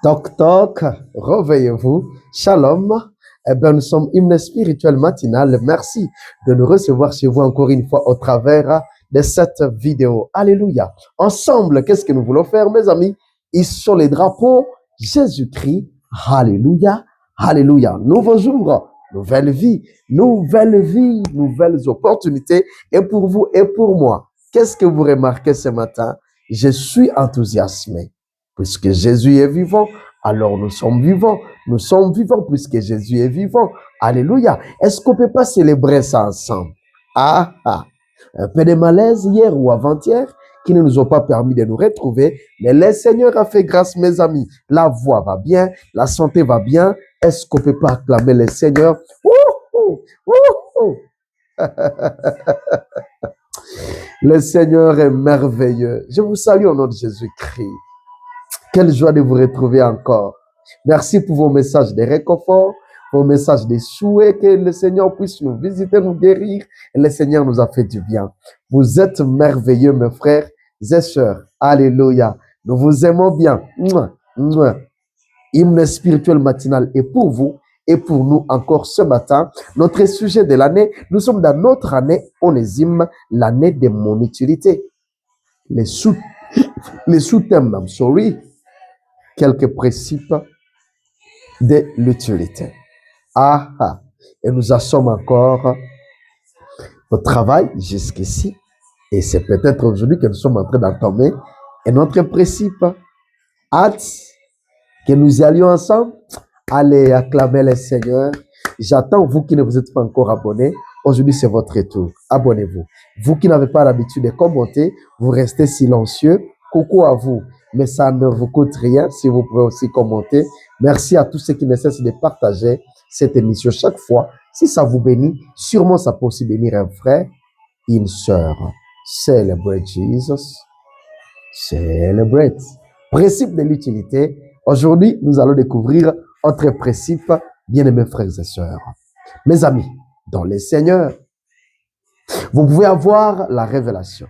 Toc toc, réveillez-vous. Shalom. Eh bien, nous sommes hymne spirituel matinal. Merci de nous recevoir chez vous encore une fois au travers de cette vidéo. Alléluia. Ensemble, qu'est-ce que nous voulons faire, mes amis? Ils sont les drapeaux Jésus-Christ. Alléluia. Alléluia. Nouveau jour, nouvelle vie, nouvelles opportunités. Et pour vous et pour moi, qu'est-ce que vous remarquez ce matin? Je suis enthousiasmé. Puisque Jésus est vivant, alors nous sommes vivants. Nous sommes vivants puisque Jésus est vivant. Alléluia. Est-ce qu'on ne peut pas célébrer ça ensemble? Ah, ah. Un peu de malaise hier ou avant-hier qui ne nous ont pas permis de nous retrouver. Mais le Seigneur a fait grâce, mes amis. La voix va bien, la santé va bien. Est-ce qu'on ne peut pas acclamer le Seigneur? Ouh, ouh, ouh. Le Seigneur est merveilleux. Je vous salue au nom de Jésus-Christ. Quelle joie de vous retrouver encore. Merci pour vos messages de réconfort, vos messages de souhait, que le Seigneur puisse nous visiter, nous guérir. Et le Seigneur nous a fait du bien. Vous êtes merveilleux, mes frères et sœurs. Alléluia. Nous vous aimons bien. Mouah, mouah. Hymne spirituel matinal est pour vous et pour nous encore ce matin. Notre sujet de l'année, nous sommes dans notre année onésime, l'année de mon utilité. Les sous-thèmes, I'm sorry, quelques principes de l'utilité. Ah, ah. Et nous en sommes encore au travail jusqu'ici. Et c'est peut-être aujourd'hui que nous sommes en train d'entamer et notre principe. Hâte que nous y allions ensemble. Allez acclamer le Seigneur. J'attends vous qui ne vous êtes pas encore abonnés. Aujourd'hui, c'est votre tour. Abonnez-vous. Vous qui n'avez pas l'habitude de commenter, vous restez silencieux. Coucou à vous. Mais ça ne vous coûte rien si vous pouvez aussi commenter. Merci à tous ceux qui ne cessent de partager cette émission chaque fois. Si ça vous bénit, sûrement ça peut aussi bénir un frère, une sœur. Celebrate Jesus. Celebrate. Principe de l'utilité. Aujourd'hui, nous allons découvrir autre principe, bien-aimés frères et sœurs. Mes amis, dans le Seigneur, vous pouvez avoir la révélation.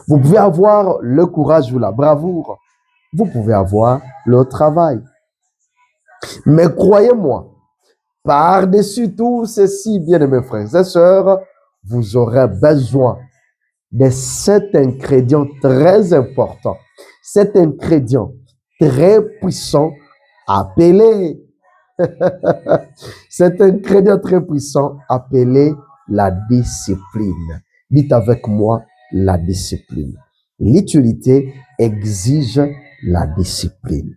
Vous pouvez avoir le courage ou la bravoure. Vous pouvez avoir le travail. Mais croyez-moi, par-dessus tout ceci, bien-aimés frères et sœurs, vous aurez besoin de cet ingrédient très important, cet ingrédient très puissant appelé, cet ingrédient très puissant appelé la discipline. Dites avec moi, la discipline. L'utilité exige la discipline.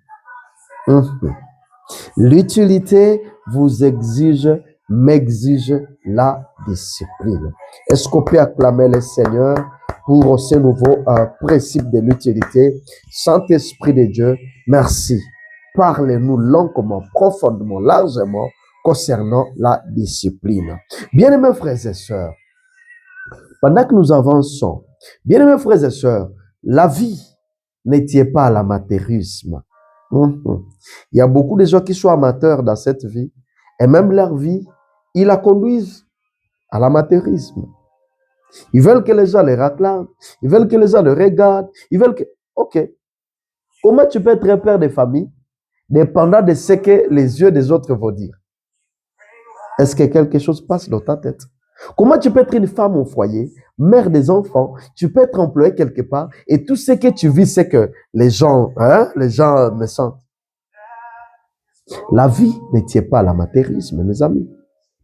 L'utilité vous exige, m'exige la discipline. Est-ce qu'on peut acclamer le Seigneur pour ce nouveau principe de l'utilité? Saint-Esprit de Dieu, merci. Parlez-nous longuement, profondément, largement concernant la discipline. Bien-aimés frères et sœurs, pendant que nous avançons, bien-aimés frères et sœurs, la vie ne tient pas à l'amateurisme. Il y a beaucoup de gens qui sont amateurs dans cette vie et même leur vie, ils la conduisent à l'amateurisme. Ils veulent que les gens les réclament, ils veulent que les gens les regardent, ils veulent que... Ok. Comment tu peux être un père de famille dépendant de ce que les yeux des autres vont dire? Est-ce que quelque chose passe dans ta tête? Comment tu peux être une femme au foyer, mère des enfants, tu peux être employé quelque part et tout ce que tu vis, c'est que les gens me sentent. La vie ne tient pas à l'amateurisme, mes amis,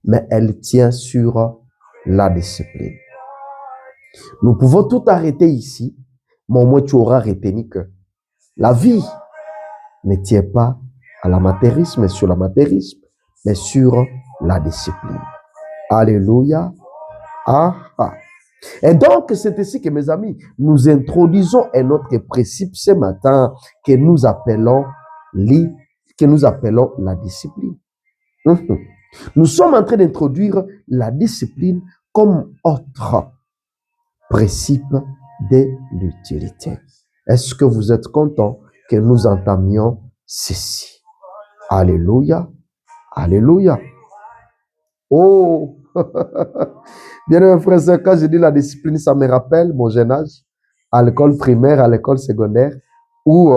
mais elle tient sur la discipline. Nous pouvons tout arrêter ici, mais au moins tu auras retenu que la vie ne tient pas à l'amateurisme et sur l'amateurisme, mais sur la discipline. Alléluia. Ah, ah. Et donc, c'est ici que, mes amis, nous introduisons un autre principe ce matin que nous appelons la discipline. Nous sommes en train d'introduire la discipline comme autre principe de l'utilité. Est-ce que vous êtes content que nous entamions ceci? Alléluia. Alléluia. Oh! Bien, mes frères, quand je dis la discipline, ça me rappelle mon jeune âge, à l'école primaire, à l'école secondaire, où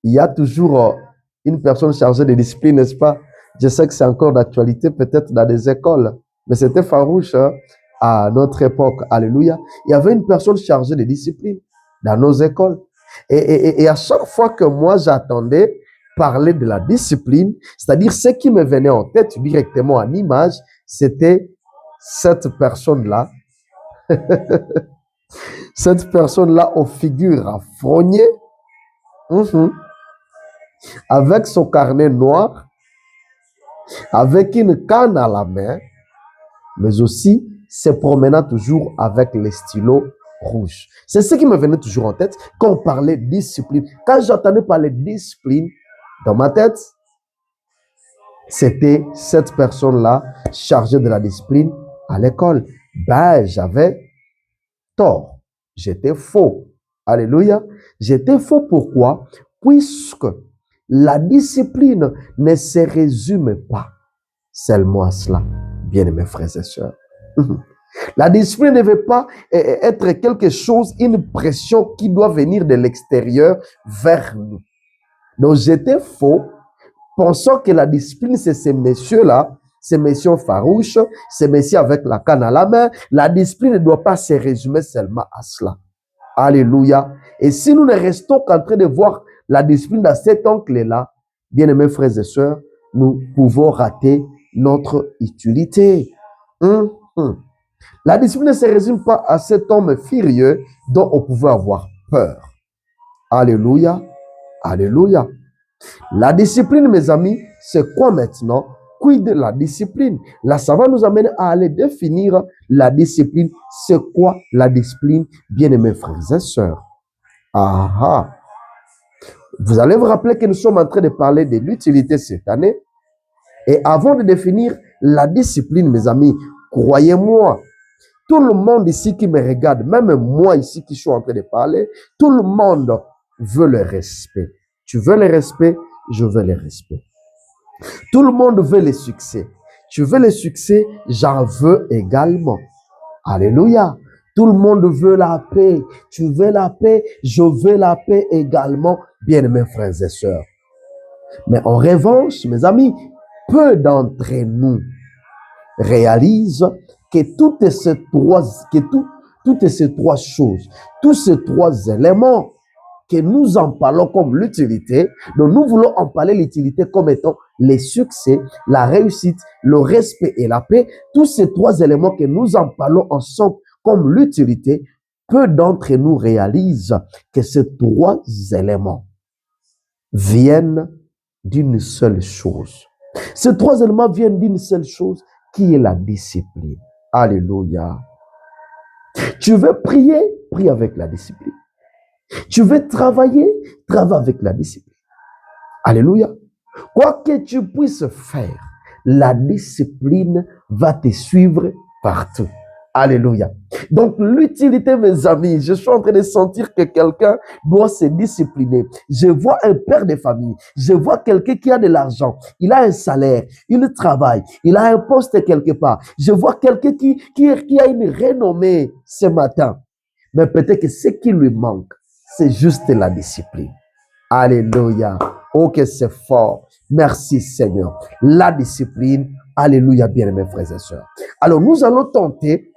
il y a toujours une personne chargée de discipline, n'est-ce pas? Je sais que c'est encore d'actualité, peut-être dans des écoles, mais c'était farouche hein, à notre époque. Alléluia. Il y avait une personne chargée de discipline dans nos écoles. Et à chaque fois que moi j'attendais parler de la discipline, c'est-à-dire ce qui me venait en tête directement en image, c'était cette personne-là, cette personne-là aux figures affrognées, avec son carnet noir, avec une canne à la main, mais aussi se promenant toujours avec les stylos rouges. C'est ce qui me venait toujours en tête quand on parlait discipline. Quand j'entendais parler discipline, dans ma tête, c'était cette personne-là chargée de la discipline à l'école. Ben, j'avais tort. J'étais faux. Alléluia. J'étais faux pourquoi? Puisque la discipline ne se résume pas seulement à cela, bien-aimés frères et sœurs. La discipline ne veut pas être quelque chose, une pression qui doit venir de l'extérieur vers nous. Donc j'étais faux, pensant que la discipline, c'est ces messieurs-là, ces messieurs farouches, ces messieurs avec la canne à la main. La discipline ne doit pas se résumer seulement à cela. Alléluia. Et si nous ne restons qu'en train de voir la discipline dans cet angle-là, bien-aimés frères et sœurs, nous pouvons rater notre utilité. La discipline ne se résume pas à cet homme furieux dont on pouvait avoir peur. Alléluia. Alléluia. La discipline, mes amis, c'est quoi maintenant? Quid de la discipline? Là, ça va nous amener à aller définir la discipline. C'est quoi la discipline, bien-aimés frères et sœurs? Ah, vous allez vous rappeler que nous sommes en train de parler de l'utilité cette année. Et avant de définir la discipline, mes amis, croyez-moi, tout le monde ici qui me regarde, même moi ici qui suis en train de parler, tout le monde veut le respect. Tu veux le respect, je veux le respect. Tout le monde veut le succès. Tu veux le succès, j'en veux également. Alléluia. Tout le monde veut la paix. Tu veux la paix, je veux la paix également, bien-aimés frères et sœurs. Mais en revanche, mes amis, peu d'entre nous réalisent que toutes ces trois choses, tous ces trois éléments que nous en parlons comme l'utilité, donc nous voulons en parler l'utilité comme étant les succès, la réussite, le respect et la paix. Tous ces trois éléments que nous en parlons ensemble comme l'utilité, peu d'entre nous réalisent que ces trois éléments viennent d'une seule chose. Ces trois éléments viennent d'une seule chose qui est la discipline. Alléluia. Tu veux prier, prie avec la discipline. Tu veux travailler, travaille avec la discipline. Alléluia. Quoi que tu puisses faire, la discipline va te suivre partout. Alléluia. Donc, l'utilité, mes amis, je suis en train de sentir que quelqu'un doit se discipliner. Je vois un père de famille, je vois quelqu'un qui a de l'argent, il a un salaire, il travaille, il a un poste quelque part. Je vois quelqu'un qui a une renommée ce matin. Mais peut-être que ce qui lui manque, c'est juste la discipline. Alléluia. Oh, que c'est fort. Merci Seigneur. La discipline. Alléluia, bien-aimés frères et sœurs. Alors, nous allons tenter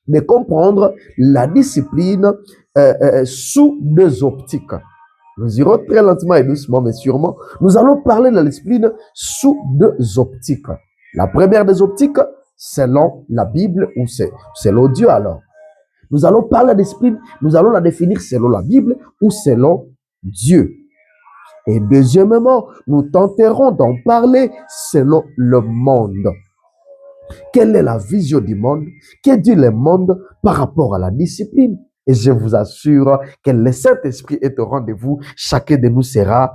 de comprendre la discipline sous deux optiques. Nous irons très lentement et doucement, mais sûrement. Nous allons parler de la discipline sous deux optiques. La première des optiques, selon la Bible ou selon Dieu alors. Nous allons parler de la discipline, nous allons la définir selon la Bible ou selon Dieu. Et deuxièmement, nous tenterons d'en parler selon le monde. Quelle est la vision du monde? Que dit le monde par rapport à la discipline? Et je vous assure que le Saint-Esprit est au rendez-vous. Chacun de nous sera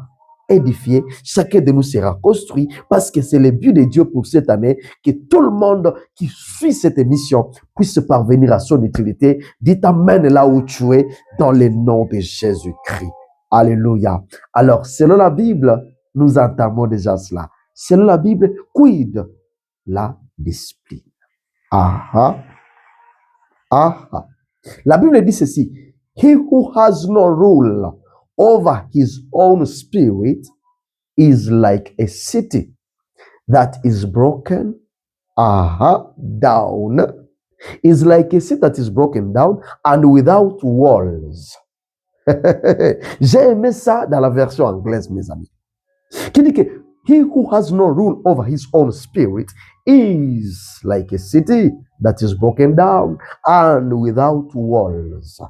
édifié, chacun de nous sera construit, parce que c'est le but de Dieu pour cette année, que tout le monde qui suit cette émission puisse parvenir à son utilité. Dites Amen là où tu es, dans le nom de Jésus-Christ. Alléluia. Alors, selon la Bible, nous entamons déjà cela. Selon la Bible, quid? La discipline. Ah. La Bible dit ceci. He who has no rule over his own spirit is like a city that is broken down. Is like a city that is broken down and without walls. J'ai aimé ça dans la version anglaise, mes amis. Qui dit que he who has no rule over his own spirit is like a city that is broken down and without walls.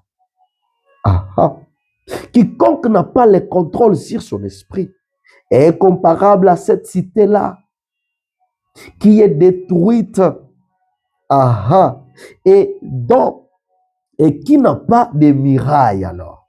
Quiconque n'a pas le contrôle sur son esprit est comparable à cette cité-là qui est détruite et qui n'a pas de muraille alors.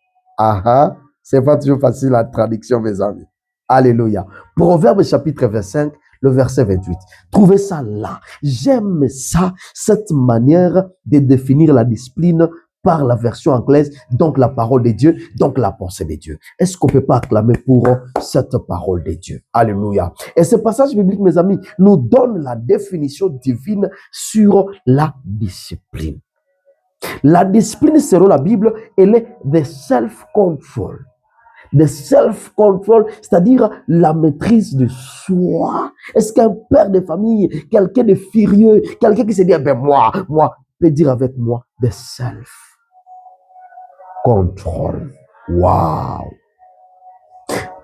C'est pas toujours facile la traduction, mes amis. Alléluia. Proverbe chapitre 25, le verset 28. Trouvez ça là. J'aime ça, cette manière de définir la discipline par la version anglaise, donc la parole de Dieu, donc la pensée de Dieu. Est-ce qu'on peut pas acclamer pour cette parole de Dieu? Alléluia. Et ce passage biblique, mes amis, nous donne la définition divine sur la discipline. La discipline, selon la Bible, elle est the self-control. The self-control, c'est-à-dire la maîtrise de soi. Est-ce qu'un père de famille, quelqu'un de furieux, quelqu'un qui se dit, moi, peut dire avec moi, the self-control. Wow.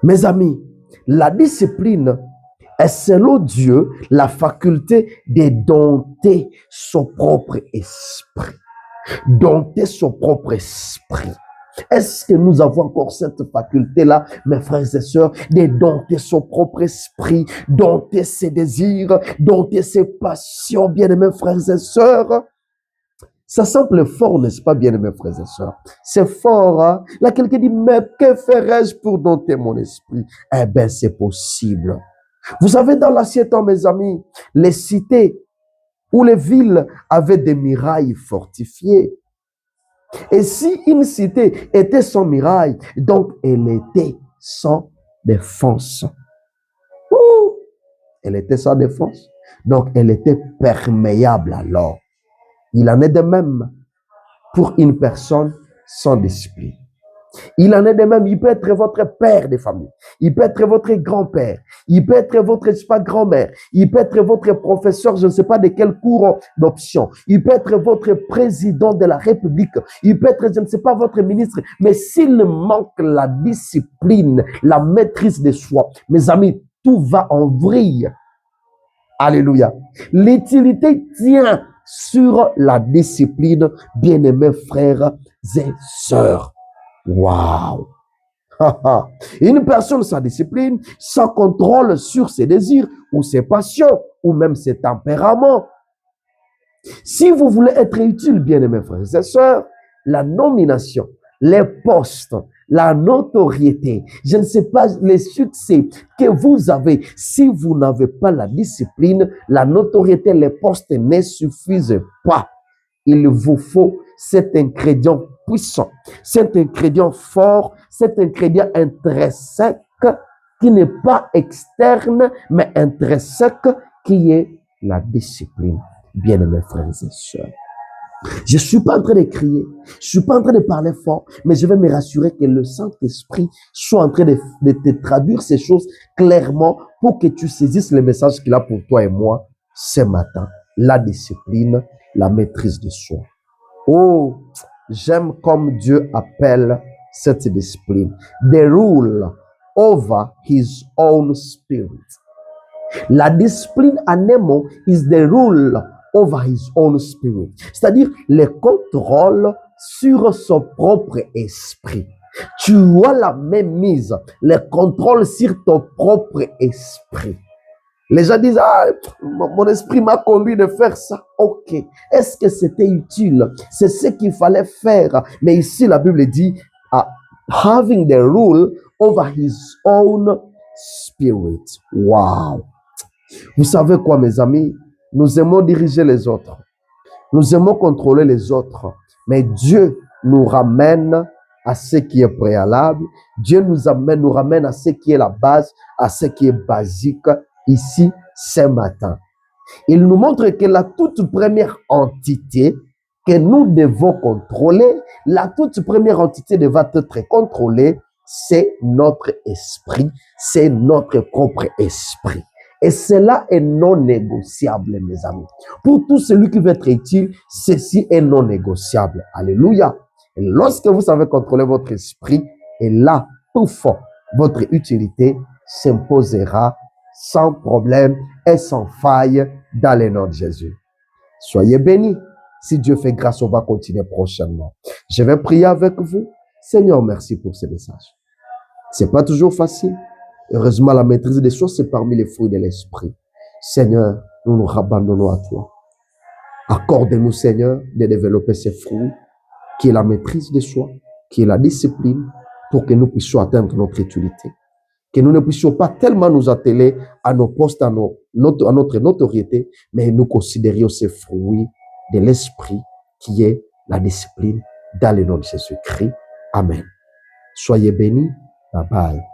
Mes amis, la discipline est selon Dieu la faculté de dompter son propre esprit. Dompter son propre esprit. Est-ce que nous avons encore cette faculté-là, mes frères et sœurs, de dompter son propre esprit, dompter ses désirs, dompter ses passions, bien-aimés frères et sœurs? Ça semble fort, n'est-ce pas, bien-aimés frères et sœurs? C'est fort, hein? Là, quelqu'un dit, mais que ferais-je pour dompter mon esprit? Eh bien, c'est possible. Vous savez, dans l'ancien temps, mes amis, les cités ou les villes avaient des murailles fortifiées. Et si une cité était sans muraille, donc elle était sans défense. Elle était sans défense. Donc elle était perméable alors. Il en est de même pour une personne sans discipline. Il en est de même, il peut être votre père de famille, il peut être votre grand-père, il peut être votre, je sais pas, grand-mère, il peut être votre professeur, je ne sais pas de quel cours d'option, il peut être votre président de la République, il peut être, je ne sais pas, votre ministre, mais s'il manque la discipline, la maîtrise de soi, mes amis, tout va en vrille. Alléluia. L'utilité tient sur la discipline, bien-aimés frères et sœurs. Wow! Une personne sans discipline, sans contrôle sur ses désirs ou ses passions ou même ses tempéraments. Si vous voulez être utile, bien-aimés frères et sœurs, la nomination, les postes, la notoriété, je ne sais pas, les succès que vous avez, si vous n'avez pas la discipline, la notoriété, les postes ne suffisent pas. Il vous faut cet ingrédient puissant, cet ingrédient fort, cet ingrédient intrinsèque qui n'est pas externe, mais intrinsèque, qui est la discipline. Bien-aimés frères et sœurs, je ne suis pas en train de crier, je ne suis pas en train de parler fort, mais je vais me rassurer que le Saint-Esprit soit en train de te traduire ces choses clairement pour que tu saisisses le message qu'il a pour toi et moi ce matin. La discipline, la maîtrise de soi. Oh, j'aime comme Dieu appelle cette discipline. The rule over his own spirit. La discipline en un mot is the rule over his own spirit. C'est-à-dire le contrôle sur son propre esprit. Tu as la même mise, le contrôle sur ton propre esprit. Les gens disent, mon esprit m'a conduit de faire ça. Ok. Est-ce que c'était utile? C'est ce qu'il fallait faire. Mais ici, la Bible dit, having the rule over his own spirit. Wow. Vous savez quoi, mes amis? Nous aimons diriger les autres. Nous aimons contrôler les autres. Mais Dieu nous ramène à ce qui est préalable. Dieu nous ramène à ce qui est la base, à ce qui est basique. Ici, ce matin, il nous montre que la toute première entité que nous devons contrôler, la toute première entité devant être contrôlée, c'est notre esprit, c'est notre propre esprit. Et cela est non négociable, mes amis. Pour tout celui qui veut être utile, ceci est non négociable. Alléluia. Et lorsque vous savez contrôler votre esprit, et là, tout fort, votre utilité s'imposera sans problème et sans faille dans le nom de Jésus. Soyez bénis. Si Dieu fait grâce, on va continuer prochainement. Je vais prier avec vous. Seigneur, merci pour ce message. C'est pas toujours facile. Heureusement, la maîtrise des choses, c'est parmi les fruits de l'esprit. Seigneur, nous nous abandonnons à toi. Accorde-nous, Seigneur, de développer ces fruits, qui est la maîtrise de soi, qui est la discipline, pour que nous puissions atteindre notre utilité. Que nous ne puissions pas tellement nous atteler à nos postes, à notre notoriété, mais nous considérions ces fruits de l'esprit, qui est la discipline, dans le nom de Jésus-Christ. Amen. Soyez bénis. Bye bye.